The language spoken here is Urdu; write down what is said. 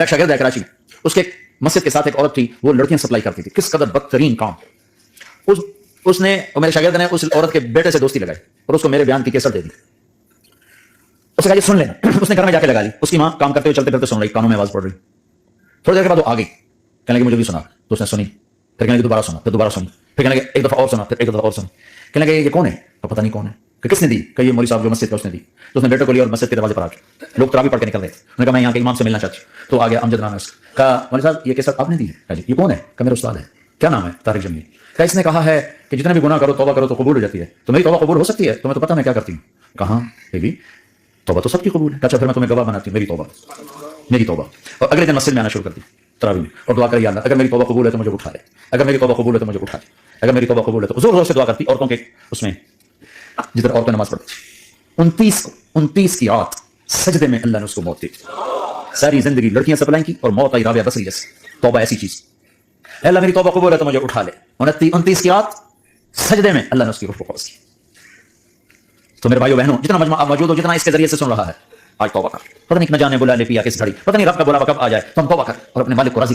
ایک شاگرد ہے کراچی میں، اس کے مسجد کے ساتھ ایک عورت تھی، وہ لڑکیاں سپلائی کرتی تھی. کس قدر بدترین کام. اس نے میرے شاگرد نے اس عورت کے بیٹے سے دوستی لگائی اور اس کو میرے بیان کی کیسٹ دے دی. اس نے کہا یہ سن لینا. اس نے گھر میں جا کے لگا لی. اس کی ماں کام کرتے ہوئے چلتے پھرتے سن رہی، کانوں میں آواز پڑ رہی. تھوڑی دیر کے بعد وہ آ گئی، کہنے لگی مجھے بھی سنا. تو اس نے سنی، پھر کہنے لگی دوبارہ سنا، پھر دوبارہ سنی، پھر کہنے لگے ایک دفعہ اور سنا، پھر ایک دفعہ اور سنی. کہنے لگے یہ کون ہے؟ تو پتہ نہیں کون ہے. کہ کس نے دی؟ کہ یہ مولوی صاحب جو مسجد کا اس نے دی. تو اس نے بیٹے کو لیا اور مسجد کے دروازے پر آ کے لوگ تراوی پڑھ کے نکل رہے. انہوں نے کہا میں یہاں کے امام سے ملنا چاہتی ہوں. تو آ گیا امجد نام ہے اس کا. کہا مولوی صاحب یہ کیسٹ آپ نے دی ہے؟ کہا جی. یہ کون ہے؟ کہ میرا استاد ہے. کیا نام ہے؟ طارق جمیل. کہ اس نے کہا ہے کہ جتنے بھی گناہ کرو توبہ کرو تو قبول ہو جاتی ہے. تو میری توبہ قبول ہو سکتی ہے؟ تمہیں تو پتہ میں کیا کرتی ہوں. کہاں بیبی توبہ تو سب کی قبول ہے. اچھا پھر میں تمہیں گواہ بناتی ہوں. میری توبہ میری توبہ. اور اگلے دن مسجد میں آنا شروع کر دی تراوی میں اور دعا کری اللہ اگر میری توبہ قبول ہے تو مجھے اٹھا لے، اگر میری توبہ قبول ہے تو مجھے اٹھا لے، اگر میری توبہ قبول ہے تو زور زور سے دعا کرتی. عورتوں کے اس میں جدھر عورتیں نماز پڑھتی 29 کی رات سجدے میں اللہ نے اس کو موت دی. ساری زندگی لڑکیاں سپلائی کی اور موت آئی رابعہ بصری جیسے. توبہ ایسی چیز. اللہ میری توبہ قبول ہے تو مجھے اٹھا لے. 29 کی رات سجدے میں اللہ نے اس کی روح کو قبض کی. تو میرے بھائیو بہنوں جتنا مجمع موجود ہو، جتنا اس کے ذریعے سے سن رہا ہے، آج توبہ کر. پتہ نہیں نہ جانے بلا لے پیا کس گھڑی، پتہ نہیں رب کا بلاوا کب آ جائے. تو ہم توبہ کر اور اپنے مالک کو راضی